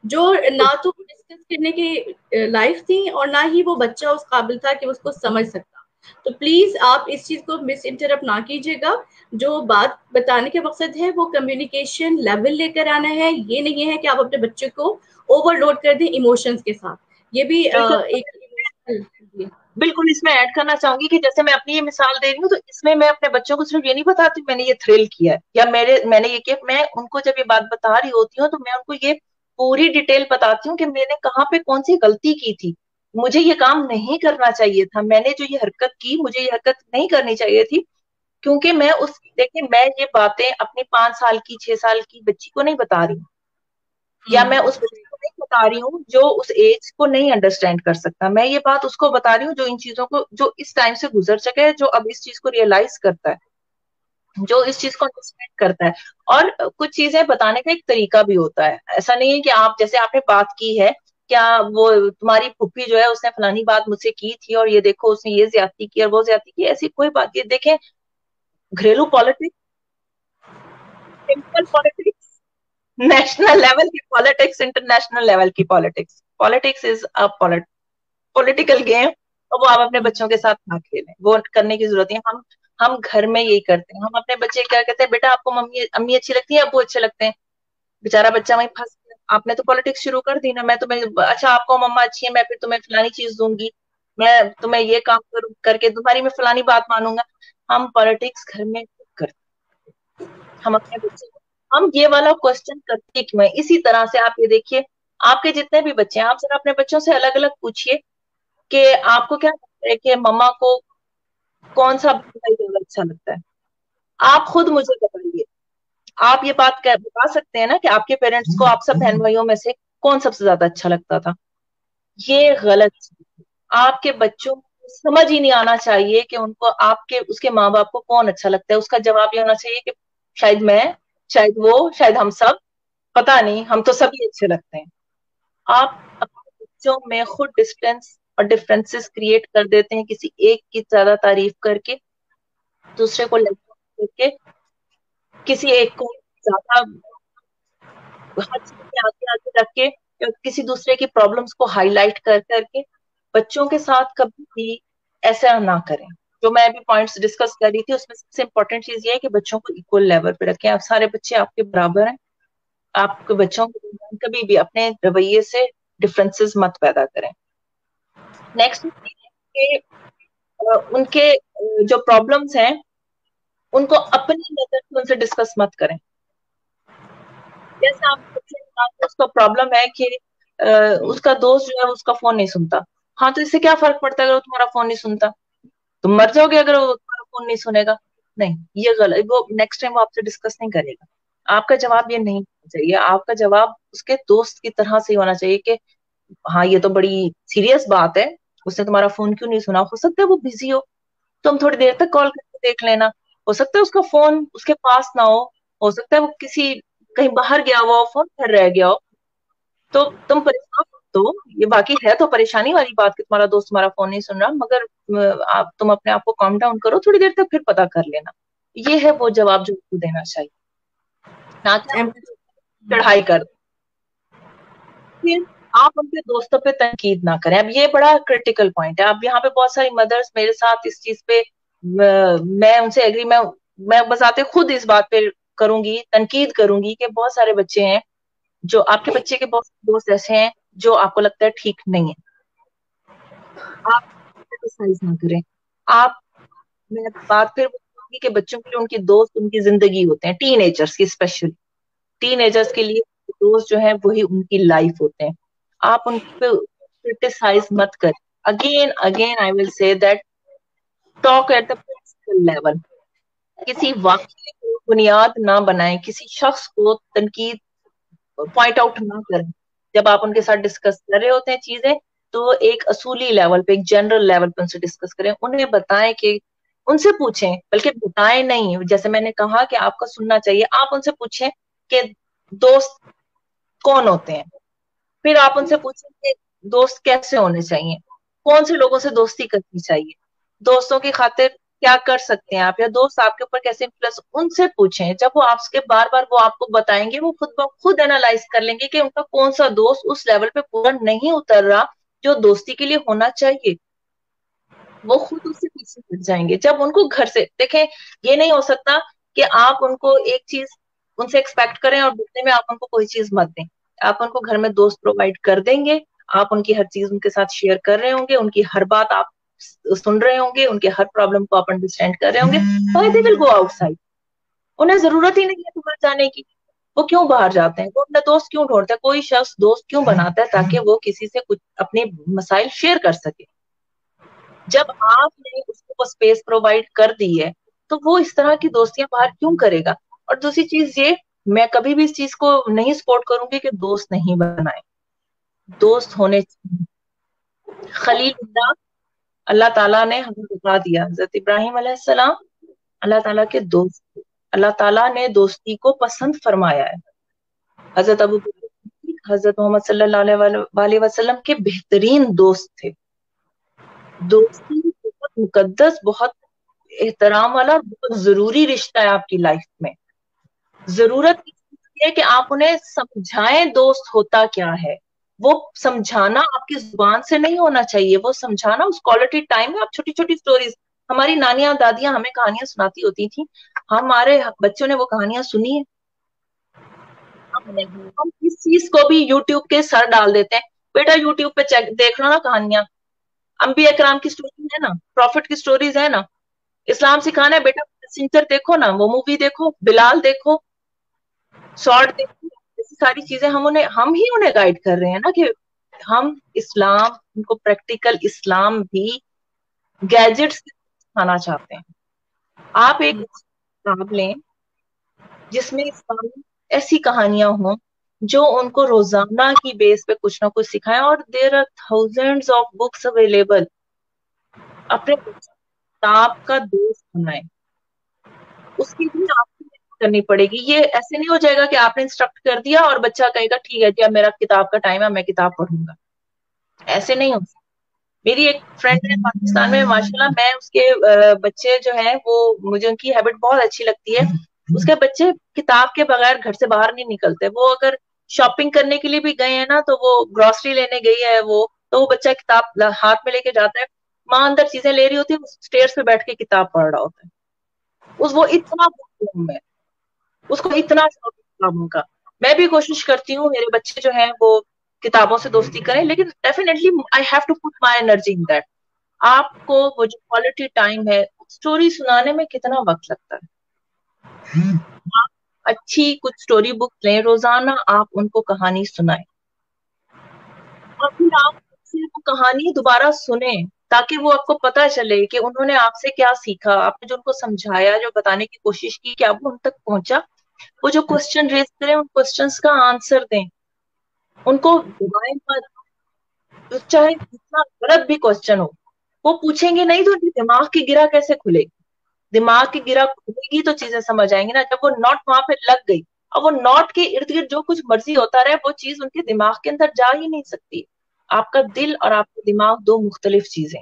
जो ना तो डिस्कस करने की लायक थी और ना ही वो बच्चा उस काबिल था कि उसको समझ सकता। तो प्लीज आप इस चीज को मिस इंटरप्ट ना कीजिएगा। जो बात बताने का मकसद है वो कम्युनिकेशन लेवल लेकर आना है, ये नहीं है कि आप अपने बच्चे को ओवरलोड कर दें इमोशंस के साथ। ये भी
बिल्कुल
एक इमोशनल।
बिल्कुल इसमें ऐड करना चाहूंगी कि जैसे मैं अपनी ये मिसाल दे रही हूँ, तो इसमें मैं अपने बच्चों को सिर्फ ये नहीं बताती मैंने ये थ्रिल किया है या मैंने ये किया, मैं उनको जब ये बात बता रही होती हूँ तो मैं उनको ये पूरी डिटेल बताती हूँ कि मैंने कहाँ पे कौन सी गलती की थी, मुझे ये काम नहीं करना चाहिए था, मैंने जो ये हरकत की मुझे ये हरकत नहीं करनी चाहिए थी। क्योंकि मैं उस देखिए मैं ये बातें अपनी 5 साल की 6 साल की बच्ची को नहीं बता रही हूँ, या मैं उस बच्चे को नहीं बता रही हूँ जो उस एज को नहीं अंडरस्टैंड कर सकता, मैं ये बात उसको बता रही हूँ जो इन चीजों को, जो इस टाइम से गुजर चुका है, जो अब इस चीज को रियलाइज करता है, जो इस चीज को अंडरस्टैंड करता है। और कुछ चीजें बताने का एक तरीका भी होता है, ऐसा नहीं है कि आप जैसे आपने बात की है, क्या वो तुम्हारी फुप्पी जो है उसने फलानी बात मुझसे की थी और ये देखो उसने ये ज्यादती की और वो ज्यादती की, ऐसी कोई बात, ये देखें घरेलू politics, simple politics, national level की पॉलिटिक्स, इंटरनेशनल लेवल की politics, politics is a political game, और वो आप अपने बच्चों के साथ ना खेलें, वो करने की जरूरत है। हम घर में यही करते हैं, हम अपने बच्चे क्या कहते हैं, बेटा आपको मम्मी अम्मी अच्छी लगती है, अब्बू अच्छे लगते हैं, बेचारा बच्चा वहीं फंस गया, आपने तो पॉलिटिक्स शुरू कर दी ना, मैं तुम्हें, अच्छा आपको मम्मा अच्छी है, मैं फिर तुम्हें फलानी चीज दूंगी, मैं तुम्हें ये काम करके तुम्हारी मैं फलानी बात मानूंगा। हम पॉलिटिक्स घर में करते, हम अपने बच्चे को हम ये वाला क्वेश्चन करते क्यों है, इसी तरह से आप ये देखिए, आपके जितने भी बच्चे हैं, आप जरा अपने बच्चों से अलग अलग पूछिए कि आपको क्या लगता है कि मम्मा को कौन सा भाई ज्यादा अच्छा लगता है। आप खुद मुझे बताइए। आप ये बात बता सकते हैं ना कि आपके पेरेंट्स को आप सब बहन भाइयों में से कौन सबसे ज्यादा अच्छा लगता था। ये गलत चीज़ है। आपके बच्चों को समझ ही नहीं आना चाहिए कि उनको आपके उसके माँ बाप को कौन अच्छा लगता है। उसका जवाब ये होना चाहिए कि शायद मैं, शायद वो, शायद हम सब, पता नहीं, हम तो सभी अच्छे लगते हैं। आप अपने बच्चों में खुद डिस्टेंस और डिफरेंसेस क्रिएट कर देते हैं किसी एक की ज्यादा तारीफ करके, दूसरे को करके, किसी एक को ज्यादा हर चीज में आगे आगे रख के, या किसी दूसरे की प्रॉब्लम्स को हाईलाइट कर करके। बच्चों के साथ कभी भी ऐसा ना करें। जो मैं अभी पॉइंट्स डिस्कस कर रही थी उसमें सबसे इंपॉर्टेंट चीज ये है कि बच्चों को इक्वल लेवल पे रखें। आप सारे बच्चे आपके बराबर हैं। आपके बच्चों के दरमियान कभी भी अपने रवैये से डिफरेंसेस मत पैदा करें। नेक्स्ट कि उनके जो प्रॉब्लम्स हैं उनको अपनी नजर से उनसे डिस्कस मत करें। जैसे आप बच्चे के साथ उसका प्रॉब्लम है कि उसका दोस्त जो है उसका फोन नहीं सुनता। हाँ, तो इससे क्या फर्क पड़ता है अगर वो तुम्हारा फोन नहीं सुनता? तुम मर जाओगे अगर वो तुम्हारा फोन नहीं सुनेगा। नहीं, ये गलत। वो नेक्स्ट टाइम वो आपसे डिस्कस नहीं करेगा। आपका जवाब ये नहीं होना चाहिए। आपका जवाब उसके दोस्त की तरह से ही होना चाहिए कि हाँ, ये तो बड़ी सीरियस बात है, उसने तुम्हारा फोन क्यों नहीं सुना? हो सकता है वो बिजी हो, तुम थोड़ी देर तक कॉल करके देख लेना। हो सकता है उसका फोन उसके पास ना हो सकता है वो किसी कहीं बाहर गया हुआ हो, फोन घर रह गया हो। तो तुम परेशान मत हो। ये बाकी है तो परेशानी वाली बात कि तुम्हारा दोस्त तुम्हारा फोन नहीं सुन रहा, मगर आप तुम अपने आप को काम डाउन करो थोड़ी देर तक, फिर पता कर लेना। ये है वो जवाब जो उसको देना चाहिए, ना कि आप चढ़ाई कर दो। फिर आप उनके दोस्तों पे तनकीद ना करें। अब ये बड़ा क्रिटिकल पॉइंट है। अब यहाँ पे बहुत सारी मदर्स मेरे साथ इस चीज पे मैं उनसे एग्री, मैं बजाते खुद इस बात पे करूंगी, तनकीद करूंगी कि बहुत सारे बच्चे हैं जो आपके बच्चे के बहुत दोस्त ऐसे हैं जो आपको लगता है ठीक नहीं है। आप क्रिटिसाइज ना करें। आप मैं बात फिर बोलूंगी कि बच्चों के लिए उनके दोस्त उनकी जिंदगी होते हैं, टीनेजर्स की स्पेशली। टीनेजर्स के लिए दोस्त जो है वही उनकी लाइफ होते हैं। आप उन पे क्रिटिसाइज मत करें। Again again I will say that, talk at the principal level. किसी वाक्य को बुनियाद ना बनाएं, किसी शख्स को तनकीद पॉइंट आउट ना करें। जब आप उनके साथ डिस्कस कर रहे होते हैं चीजें, तो एक असूली लेवल पे, एक जनरल लेवल पे उनसे डिस्कस करें। उन्हें बताएं कि उनसे पूछें, बल्कि बताएं नहीं, जैसे मैंने कहा कि आपका सुनना चाहिए। आप उनसे पूछें कि दोस्त कौन होते हैं। फिर आप उनसे पूछें कि दोस्त कैसे होने चाहिए, कौन से लोगों से दोस्ती करनी चाहिए, दोस्तों की खातिर क्या कर सकते हैं आप, या दोस्त आपके ऊपर कैसे इन्फ्लुएंस, उनसे पूछें। जब वो आपके बार बार वो आपको बताएंगे, वो खुद ब खुद एनालाइज कर लेंगे कि उनका कौन सा दोस्त उस लेवल पे पूरा नहीं उतर रहा जो दोस्ती के लिए होना चाहिए। वो खुद उससे पीछे हट जाएंगे। जब उनको घर से देखें, ये नहीं हो सकता कि आप उनको एक चीज उनसे एक्सपेक्ट करें और दूसरे में आप उनको कोई चीज मत दें। आप उनको घर में दोस्त प्रोवाइड कर देंगे, आप उनकी हर चीज उनके साथ शेयर कर रहे होंगे, उनकी हर बात आप सुन रहे होंगे, उनके हर प्रॉब्लम को आप अंडरस्टैंड कर रहे होंगे, why they will go outside? उन्हें जरूरत ही नहीं है बाहर जाने की। वो क्यों बाहर जाते हैं? वो अपना दोस्त क्यों ढूंढते हैं? कोई शख्स दोस्त क्यों बनाता है? ताकि वो किसी से कुछ अपने मसाइल शेयर कर सके। जब आपने उसको वो स्पेस प्रोवाइड कर दी है, तो वो इस तरह की दोस्तियां बाहर क्यों करेगा? और दूसरी चीज ये, मैं कभी भी इस चीज को नहीं सपोर्ट करूंगी कि दोस्त नहीं बनाए। दोस्त होने चाहिए। खलीलुल्लाह, अल्लाह ताला ने हमें बता दिया, हजरत इब्राहिम अलैहिस्सलाम अल्लाह ताला के दोस्त थे। अल्लाह ताला ने दोस्ती को पसंद फरमाया है। हजरत अबू बकर सिद्दीक हजरत मोहम्मद सल्लल्लाहु अलैहि वसल्लम के बेहतरीन दोस्त थे। दोस्ती बहुत मुकद्दस, बहुत एहतराम वाला और बहुत जरूरी रिश्ता है आपकी लाइफ में। जरूरत इस चीज़ की है कि आप उन्हें समझाएं दोस्त होता क्या है। वो समझाना आपकी जुबान से नहीं होना चाहिए, वो समझाना उस क्वालिटी टाइम में। आप छोटी छोटी स्टोरीज, हमारी नानियां दादियां हमें कहानियां सुनाती होती थी, हमारे बच्चों ने वो कहानियां सुनी है। हम इस चीज को भी यूट्यूब के सर डाल देते हैं, बेटा यूट्यूब पे चेक देख लो ना कहानियां। अंबिया कराम की स्टोरी है ना, प्रॉफिट की स्टोरीज है ना, इस्लाम सिखाना है बेटा, सिंचर देखो ना, वो मूवी देखो, बिलाल देखो, शॉर्ट देखो, सारी चीजें हम ही उन्हें गाइड कर रहे हैं ना, कि हम इस्लाम, उनको प्रैक्टिकल इस्लाम भी गैजेट्स सिखाना चाहते हैं। आप एक किताब लें जिसमें इस्लाम ऐसी कहानियां हों जो उनको रोजाना की बेस पे कुछ ना कुछ सिखाएं, और there are thousands of books available. अपने किताब का दोस्त बनाएं, उसकी भी आपको मेहनत करनी पड़ेगी। ये ऐसे नहीं हो जाएगा कि आपने इंस्ट्रक्ट कर दिया और बच्चा कहेगा ठीक है जी अब मेरा किताब का टाइम है, मैं किताब पढ़ूंगा। ऐसे नहीं हो सकता। मेरी एक फ्रेंड है पाकिस्तान में, माशाल्लाह, मैं उसके बच्चे जो है वो, मुझे उनकी हैबिट बहुत अच्छी लगती है। उसके बच्चे किताब के बगैर घर से बाहर नहीं निकलते। वो अगर शॉपिंग करने के लिए भी गए हैं ना, तो वो ग्रोसरी लेने गई है वो, तो वो बच्चा किताब हाथ में लेके जाता है, माँ अंदर चीजें ले रही होती है, स्टेयर्स पे बैठ के किताब पढ़ रहा होता है। वो इतना है, उसको इतना शौक है किताबों का। मैं भी कोशिश करती हूँ मेरे बच्चे जो हैं वो किताबों से दोस्ती करें, लेकिन definitely I have to put my energy in that. आपको वो जो क्वालिटी टाइम है, स्टोरी सुनाने में कितना वक्त लगता है, आप अच्छी कुछ स्टोरी बुक लें, रोजाना आप उनको कहानी सुनाएं, और फिर आप उससे वो कहानी दोबारा सुने, ताकि वो आपको पता चले कि उन्होंने आपसे क्या सीखा, आपने जो उनको समझाया, जो बताने की कोशिश की, क्या वो उन तक पहुंचा। वो जो क्वेश्चन रेज करें, उन क्वेश्चंस का आंसर दें, उनको दबाएं मत। तो चाहे जितना गलत भी क्वेश्चन हो, वो पूछेंगे नहीं तो उनके दिमाग की गिरा कैसे खुलेगी। दिमाग की गिरा खुलेगी तो चीजें समझ आएंगी ना। जब वो नॉट वहां पे लग गई, अब वो नॉट के इर्द गिर्द जो कुछ मर्जी होता रहे, वो चीज उनके दिमाग के अंदर जा ही नहीं सकती। आपका दिल और आपका दिमाग दो मुख्तलिफ चीजें।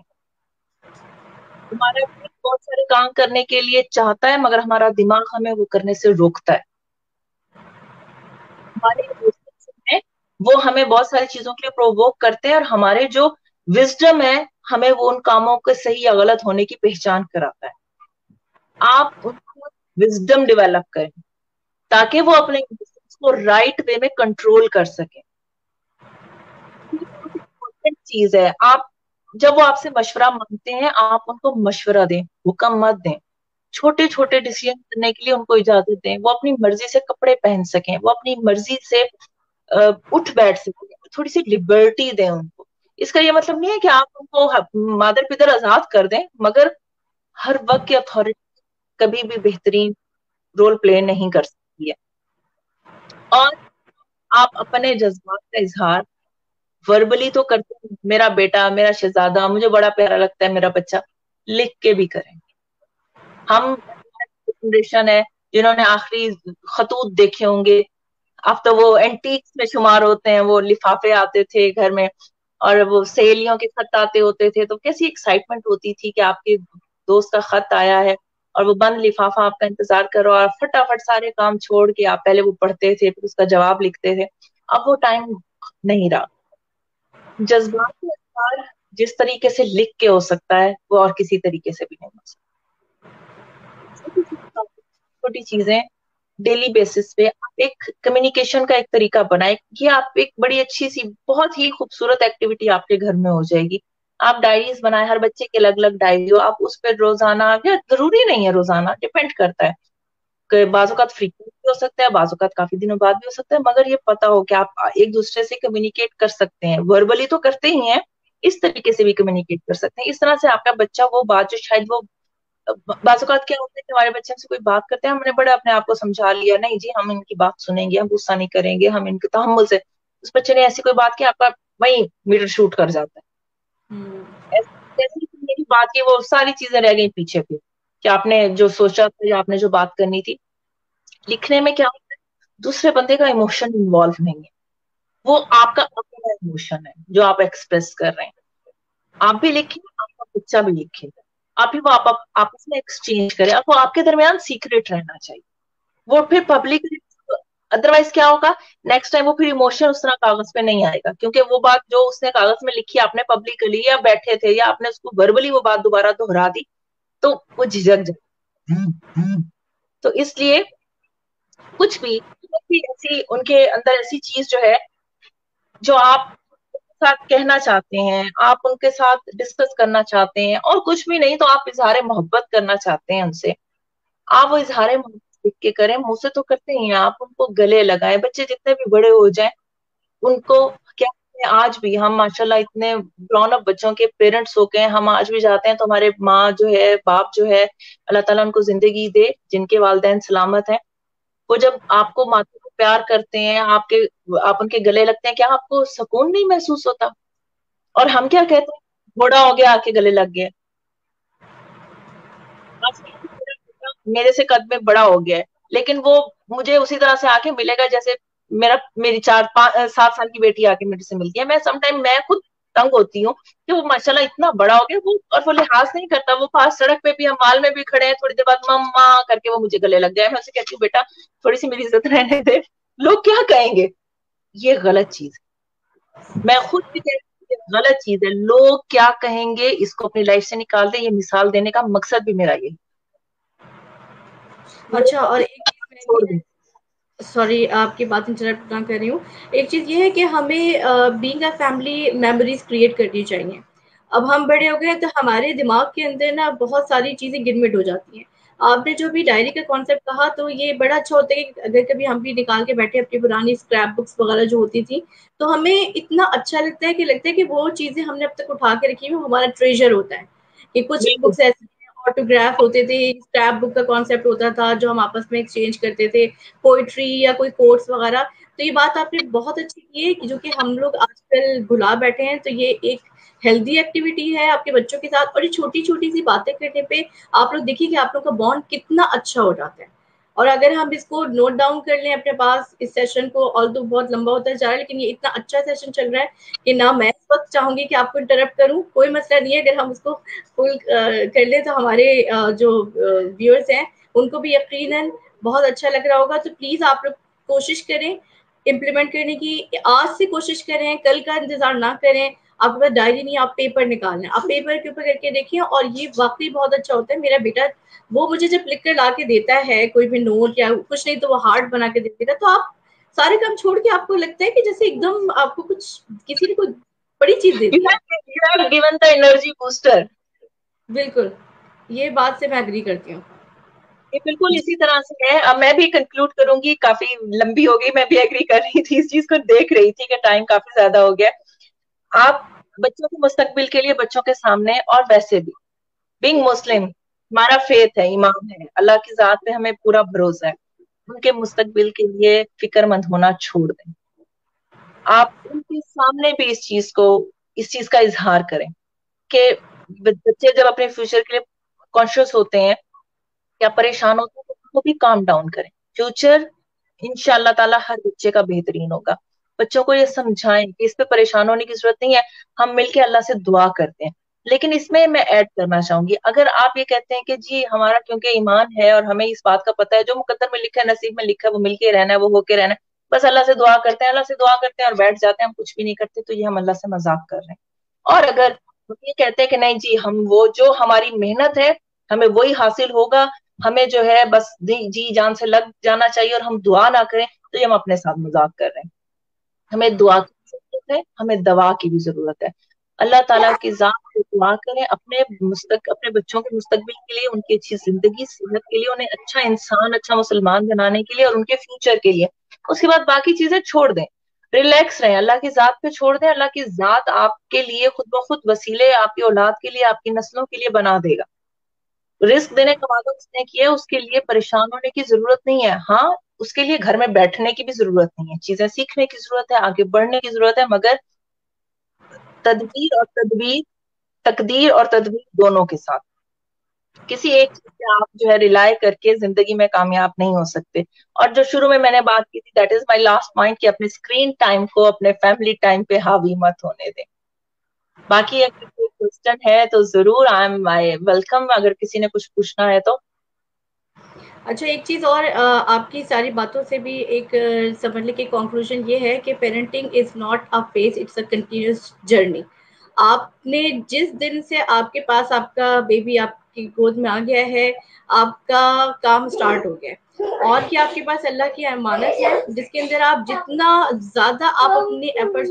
हमारा दिल बहुत सारे काम करने के लिए चाहता है, मगर हमारा दिमाग हमें वो करने से रोकता है। हमारे इमोशंस हैं, वो हमें बहुत सारी चीजों के लिए प्रोवोक करते हैं, और हमारे जो विजडम है, हमें वो उन कामों के सही या गलत होने की पहचान कराता है। आप उनको विजडम डेवलप करें, ताकि वो अपने इमोशंस को राइट वे में कंट्रोल कर सके। इम्पोर्टेंट चीज है, आप जब वो आपसे मशवरा मांगते हैं, आप उनको मशवरा दें, हुक्म मत दें। छोटे छोटे डिसीजन करने के लिए उनको इजाजत दें, वो अपनी मर्जी से कपड़े पहन सकें, वो अपनी मर्जी से उठ बैठ सकें, थोड़ी सी लिबर्टी दें उनको। इसका ये मतलब नहीं है कि आप उनको मादर पितर आजाद कर दें, मगर हर वक्त की अथॉरिटी कभी भी बेहतरीन रोल प्ले नहीं कर सकती है। और आप अपने जज्बात का इजहार वर्बली तो करते हैं, मेरा बेटा, मेरा शहजादा, मुझे बड़ा प्यारा लगता है मेरा बच्चा, लिख के भी करें। हम जनरेशन है जिन्होंने आखिरी खतूत देखे होंगे। अब तो वो एंटीक्स में शुमार होते हैं, वो लिफाफे आते थे घर में, और वो सहेलियों के खत आते होते थे, तो कैसी एक्साइटमेंट होती थी कि आपके दोस्त का खत आया है, और वो बंद लिफाफा आपका इंतजार कर रहा है, और फटाफट सारे काम छोड़ के आप पहले वो पढ़ते थे, फिर उसका जवाब लिखते थे। अब वो टाइम नहीं रहा। जज्बात का इजहार जिस तरीके से लिख के हो सकता है, वो और किसी तरीके से भी नहीं हो सकता। छोटी चीजें डेली बेसिस पे आप एक कम्युनिकेशन का एक तरीका बनाए, कि आप एक बड़ी अच्छी सी बहुत ही खूबसूरत एक्टिविटी आपके घर में हो जाएगी। आप डायरीज बनाए, हर बच्चे की अलग अलग डायरी हो, आप उस पर रोजाना, या जरूरी नहीं है रोजाना, डिपेंड करता है कि बाज़-औक़ात फ्रीक्वेंट भी हो सकता है, बाज़-औक़ात काफी दिनों बाद भी हो सकता है, मगर ये पता हो कि आप एक दूसरे से कम्युनिकेट कर सकते हैं। वर्बली तो करते ही हैं, इस तरीके से भी कम्युनिकेट कर सकते हैं। इस तरह से आपका बच्चा वो बात जो शायद वो बाज़-औक़ात क्या होता है कि हमारे बच्चे हमसे कोई बात करते हैं, हमने बड़े अपने आप को समझा लिया, नहीं जी हम इनकी बात सुनेंगे, हम गुस्सा नहीं करेंगे, हम इनके तहम्मुल से, उस बच्चे ने ऐसी कोई बात की, आपका वही मीटर शूट कर जाता है। जैसे ही मेरी बात की, वो सारी चीजें रह गई पीछे फिर, कि आपने जो सोचा था या आपने जो बात करनी थी। लिखने में क्या होता है, दूसरे बंदे का इमोशन इन्वॉल्व नहीं है, वो आपका अपना इमोशन है जो आप एक्सप्रेस कर रहे हैं। आप भी लिखें, आपका बच्चा भी लिखे, आप ही वो आप आपस में एक्सचेंज करें, अब वो आपके दरमियान सीक्रेट रहना चाहिए, वो फिर पब्लिक। अदरवाइज क्या होगा, नेक्स्ट टाइम वो फिर इमोशन उस तरह कागज पे नहीं आएगा, क्योंकि वो बात जो उसने कागज में लिखी, आपने पब्लिकली या बैठे थे, या आपने उसको वर्बली वो बात दोबारा दोहरा दी, तो वो झिझक जाए। तो इसलिए कुछ भी ऐसी उनके अंदर ऐसी चीज जो है, जो आप साथ कहना चाहते हैं, आप उनके साथ डिस्कस करना चाहते हैं, और कुछ भी नहीं तो आप इजहार मोहब्बत करना चाहते हैं उनसे, आप वो इजहार मोहब्बत देख के करें, मुंह से तो करते ही हैं, आप उनको गले लगाएं। बच्चे जितने भी बड़े हो जाएं उनको क्या है, आज भी हम माशाल्लाह इतने ग्रोन अप बच्चों के पेरेंट्स हो गए, हम आज भी जाते हैं तो हमारे माँ जो है, बाप जो है, अल्लाह ताला उनको जिंदगी दे, जिनके वालिदैन सलामत हैं, वो जब आपको माथे को प्यार करते हैं, आप उनके गले लगते हैं, क्या आपको सुकून नहीं महसूस होता? और हम क्या कहते हैं, बूढ़ा हो गया आके गले लग गया। मेरे से कद में बड़ा हो गया है, लेकिन वो मुझे उसी तरह से आके मिलेगा जैसे मेरी 7 साल की बेटी आके मेरे से मिलती है। मैं खुद तंग होती हूँ कि वो माशाल्लाह इतना बड़ा हो गया, वो और वो लिहाज नहीं करता, वो पास सड़क पे भी, हम माल में भी खड़े हैं, थोड़ी देर बाद मम्मा करके वो मुझे गले लग जाए। मैं उसे कहती हूँ बेटा थोड़ी सी मेरी इज्जत रहने दे, लोग क्या कहेंगे। ये गलत चीज है, मैं खुद भी कहती हूँ ये गलत चीज है, लोग क्या कहेंगे इसको अपनी लाइफ से निकाल दे। ये मिसाल देने का मकसद भी मेरा ये,
अच्छा,
लोगों
और
की
एक चीज़ मैं
छोड़
भी
दें।
सॉरी आपकी बात इंटरप्ट ना कर रही हूँ। एक चीज़ ये है कि हमें being a family memories create करनी चाहिए। अब हम बड़े हो गए हैं तो हमारे दिमाग के अंदर ना बहुत सारी चीज़ें गिरमिट हो जाती हैं। आपने जो भी डायरी का कॉन्सेप्ट कहा तो ये बड़ा अच्छा होता है कि अगर कभी हम भी निकाल के बैठे अपनी पुरानी स्क्रैप बुक्स वगैरह जो होती थी, तो हमें इतना अच्छा लगता है कि वो चीज़ें हमने अब तक उठा के रखी हैं, वो हमारा ट्रेज़र होता है। कि कुछ
बिल्कुल।
बुक्स ऐसी हैं, ऑटोग्राफ होते थे, स्क्रैप बुक का कॉन्सेप्ट होता था जो हम आपस में एक्सचेंज करते थे, पोइट्री या कोई कोट्स वगैरह। तो ये बात आपने बहुत अच्छी की है कि जो कि हम लोग आजकल भुला बैठे हैं, तो ये एक हेल्दी एक्टिविटी है आपके बच्चों के साथ। और ये छोटी-छोटी सी बातें करने पे आप लोग देखिए कि आप लोग का बॉन्ड कितना अच्छा हो जाता है। और अगर हम इसको नोट डाउन कर लें अपने पास इस सेशन को, ऑल्दो बहुत लंबा होता जा रहा है, लेकिन ये इतना अच्छा सेशन चल रहा है कि ना मैं इस वक़्त चाहूँगी कि आपको इंटरप्ट करूँ, कोई मसला नहीं है। अगर हम उसको फुल कर लें तो हमारे जो व्यूअर्स हैं, उनको भी यकीनन बहुत अच्छा लग रहा होगा। तो प्लीज़ आप लोग कोशिश करें इम्प्लीमेंट करने की, आज से कोशिश करें, कल का इंतज़ार ना करें। आपके पास डायरी नहीं है, आप पेपर निकाल लें, आप पेपर के ऊपर करके देखिए, और ये वाक़ई बहुत अच्छा होता है। मेरा बेटा वो मुझे जब लिख कर ला के देता है कोई भी नोट या कुछ नहीं तो वो हार्ट बना के दे देता है, तो आप सारे काम छोड़ के आपको लगता है कि जैसे एकदम आपको कुछ किसी ने कोई बड़ी चीज़ दे दी है।
You have given the energy booster।
बिल्कुल, ये बात से मैं एग्री करती हूँ।
ये बिल्कुल
जी,
इसी तरह से है। अब मैं भी कंक्लूड करूंगी, काफी लंबी हो गई, मैं भी एग्री कर रही थी, इस चीज को देख रही थी कि टाइम काफी ज्यादा हो गया। आप बच्चों के मुस्तकबिल के लिए, बच्चों के सामने, और वैसे भी बीइंग मुस्लिम, हमारा फेथ है, ईमान है, अल्लाह की जात पे हमें पूरा भरोसा है, उनके मुस्तकबिल के लिए फिक्रमंद होना छोड़ दें। आप उनके सामने भी इस चीज का इजहार करें कि बच्चे जब अपने फ्यूचर के लिए कॉन्शियस होते हैं या परेशान होते हैं तो उनको भी काम डाउन करें। फ्यूचर इंशाअल्लाह ताला हर बच्चे का बेहतरीन होगा। बच्चों को ये समझाएं कि इस पे परेशान होने की जरूरत नहीं है, हम मिलके अल्लाह से दुआ करते हैं। लेकिन इसमें मैं ऐड करना चाहूंगी, अगर आप ये कहते हैं कि जी हमारा क्योंकि ईमान है और हमें इस बात का पता है, जो मुकद्दर में लिखा है, नसीब में लिखा है, वो मिलके रहना है, वो होके रहना है, बस अल्लाह से दुआ करते हैं, अल्लाह से दुआ करते हैं और बैठ जाते हैं, हम कुछ भी नहीं करते, तो ये हम अल्लाह से मजाक कर रहे हैं। और अगर हम ये कहते हैं कि नहीं जी, हम वो जो हमारी मेहनत है हमें वही हासिल होगा, हमें जो है बस जी जान से लग जाना चाहिए और हम दुआ ना करें, तो ये हम अपने साथ मजाक कर रहे हैं। हमें दुआ की जरूरत है, हमें दवा की भी जरूरत है। अल्लाह ताला की जात से दुआ करें अपने बच्चों के मुस्तकबिल के लिए, उनकी अच्छी जिंदगी सेहत के लिए, उन्हें अच्छा इंसान, अच्छा मुसलमान बनाने के लिए और उनके फ्यूचर के लिए। उसके बाद बाकी चीजें छोड़ दें, रिलैक्स रहें, अल्लाह की जात पे छोड़ दें। अल्लाह की जात आपके लिए खुद ब खुद वसीले आपकी औलाद के लिए, आपकी नस्लों के लिए बना देगा। रिस्क देने का वादा उसने किया है, उसके लिए परेशान होने की जरूरत नहीं है। हाँ, उसके लिए घर में बैठने की भी जरूरत नहीं है, चीजें सीखने की जरूरत है, आगे बढ़ने की जरूरत है, मगर तदबीर और तदबीर, तकदीर और तदबीर दोनों के साथ। किसी एक चीज पे आप जो है रिलाय करके जिंदगी में कामयाब नहीं हो सकते। और जो शुरू में मैंने बात की थी, that is my last point, कि अपने स्क्रीन टाइम को अपने फैमिली टाइम पे हावी मत होने दें। बाकी अगर कोई क्वेश्चन है तो जरूर आई वेलकम, अगर किसी ने कुछ पूछना है तो।
अच्छा, एक चीज़ और आपकी सारी बातों से भी एक समझने की कंक्लूजन ये है कि parenting is not a phase, it's a continuous journey. आपने जिस दिन से आपके पास आपका बेबी आपकी गोद में आ गया है, आपका काम स्टार्ट हो गया है। और क्या आपके पास अल्लाह की अमानत है जिसके अंदर आप जितना ज्यादा आप अपनी एफर्ट्स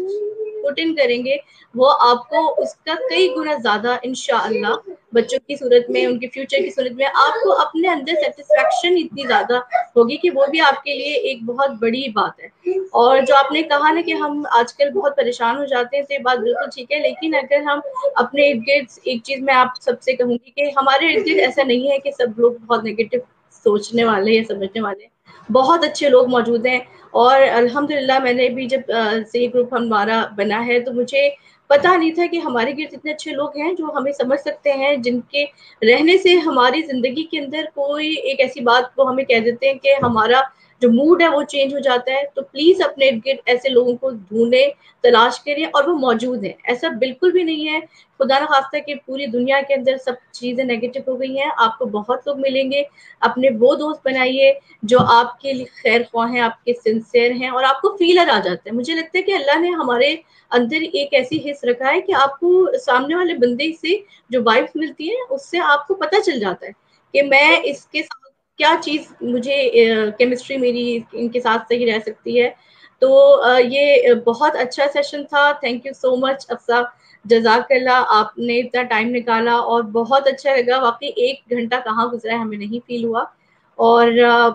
पुट इन करेंगे वो आपको उसका कई गुना ज्यादा इंशाअल्लाह बच्चों की सूरत में, उनके फ्यूचर की सूरत में आपको अपने अंदर सेटिस्फेक्शन इतनी ज्यादा होगी कि वो भी आपके लिए एक बहुत बड़ी बात है। और जो आपने कहा ना कि हम आजकल बहुत परेशान हो जाते हैं, तो ये बात बिल्कुल ठीक है, लेकिन अगर हम अपने इर्द गिर्द, एक चीज मैं आप सबसे कहूंगी कि हमारे इर्द गिर्द ऐसा नहीं है कि सब लोग बहुत नेगेटिव सोचने वाले या समझने वाले, बहुत अच्छे लोग मौजूद हैं। और अल्हम्दुलिल्लाह मैंने भी जब से ये ग्रुप हमारा बना है तो मुझे पता नहीं था कि हमारे गिर्द इतने अच्छे लोग हैं जो हमें समझ सकते हैं, जिनके रहने से हमारी जिंदगी के अंदर कोई एक ऐसी बात को हमें कह देते हैं कि हमारा जो मूड है वो चेंज हो जाता है। तो प्लीज अपने इर्द गिर्द ऐसे लोगों को ढूंढे, तलाश करें, और वो मौजूद है, ऐसा बिल्कुल भी नहीं है खुदा ना खास्ता कि पूरी दुनिया के अंदर सब चीजें नेगेटिव हो गई हैं। आपको बहुत लोग मिलेंगे, अपने वो दोस्त बनाइए जो आपके लिए खैर ख्वाह हैं, आपके सिंसियर हैं, और आपको फीलर आ जाता है। मुझे लगता है कि अल्लाह ने हमारे अंदर एक ऐसी हिस्स रखा है कि आपको सामने वाले बंदे से जो वाइब्स मिलती है उससे आपको पता चल जाता है कि मैं इसके साथ क्या चीज मुझे केमिस्ट्री मेरी इनके साथ सही रह सकती है। तो ये बहुत अच्छा सेशन था। थैंक यू सो मच अफसा, जजाकल्ला, आपने इतना टाइम निकाला और बहुत अच्छा लगा। वाकई 1 घंटा कहाँ गुजरा है हमें नहीं फील हुआ। और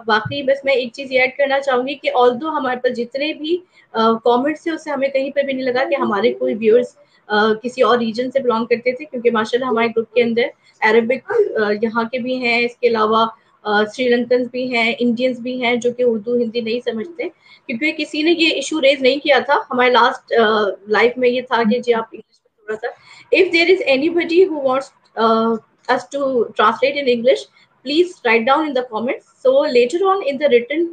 बाकी बस मैं एक चीज ऐड करना चाहूंगी कि ऑल्दो हमारे पास जितने भी कमेंट्स थे उससे हमें कहीं पर भी नहीं लगा कि हमारे कोई व्यूअर्स किसी और रीजन से बिलोंग करते थे, क्योंकि माशाल्लाह हमारे ग्रुप के अंदर अरबिक यहाँ के भी हैं, इसके अलावा श्रीलंकन भी हैं, इंडियंस भी हैं जो कि उर्दू हिंदी नहीं समझते, क्योंकि किसी ने ये इशू रेज नहीं किया था हमारे लास्ट लाइफ में। ये था कि जी आप इंग्लिश में थोड़ा सा, if there is anybody who wants us to translate in English, please write down in the comments, so later on in the written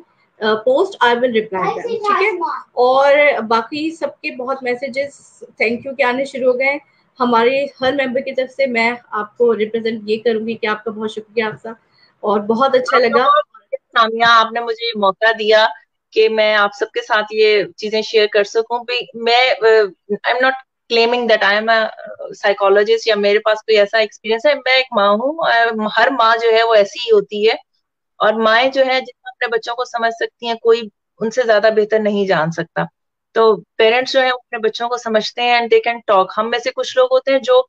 post I will reply them, ठीक है। और बाकी सबके बहुत मैसेजेस थैंक यू के आने शुरू हो गए हमारे हर मेंबर की तरफ से। मैं आपको रिप्रेजेंट ये करूंगी कि आपका बहुत शुक्रिया आपका, और बहुत अच्छा
आपका
लगा।
बहुत सामिया, आपने मुझे मौका दिया कि मैं आप सबके साथ ये चीजें शेयर कर सकूं भी। मैं I am not claiming that I am a psychologist या मेरे पास कोई ऐसा एक्सपीरियंस है। मैं एक माँ हूँ, हर माँ जो है वो ऐसी ही होती है, और माएँ जो है जितना अपने बच्चों को समझ सकती हैं कोई उनसे ज्यादा बेहतर नहीं जान सकता। तो पेरेंट्स जो है वो अपने बच्चों को समझते हैं एंड दे कैन टॉक। हम में से कुछ लोग होते हैं जो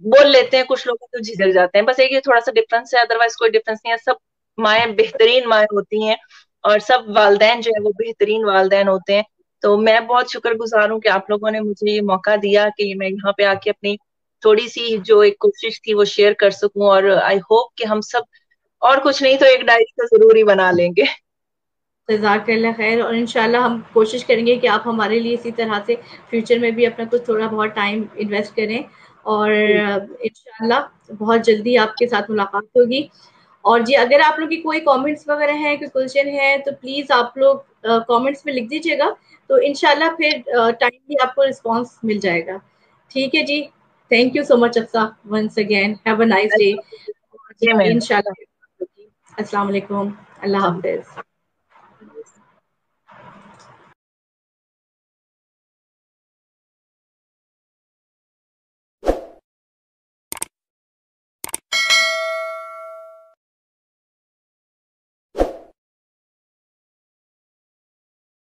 बोल लेते हैं, कुछ लोग तो झिझक जाते हैं, बस एक ये थोड़ा सा डिफरेंस है, अदरवाइज कोई डिफरेंस नहीं है। सब माएँ बेहतरीन माएँ होती हैं और सब वालदैन जो है वो बेहतरीन वालदैन होते हैं। तो मैं बहुत शुक्रगुजार हूँ कि आप लोगों ने मुझे ये मौका दिया कि मैं यहाँ पे आके अपनी थोड़ी सी जो एक कोशिश थी वो शेयर कर सकूं। और आई होप कि हम सब और कुछ नहीं तो एक डायरी तो जरूर ही बना लेंगे।
जज़ाकल्लाह खैर, और इंशाल्लाह हम कोशिश करेंगे कि आप हमारे लिए इसी तरह से फ्यूचर में भी अपना कुछ थोड़ा बहुत टाइम इन्वेस्ट करें, और इंशाल्लाह बहुत जल्दी आपके साथ मुलाकात होगी। और जी अगर आप लोग की कोई कमेंट्स वगैरह हैं, कोई क्वेश्चन है, तो प्लीज आप लोग कमेंट्स में लिख दीजिएगा, तो इंशाल्लाह फिर टाइमली आपको रिस्पांस मिल जाएगा। ठीक है जी, thank you so much Afsa, once again have a nice day. जी इंशाल्लाह, अस्सलाम वालेकुम, अल्लाह हाफिज।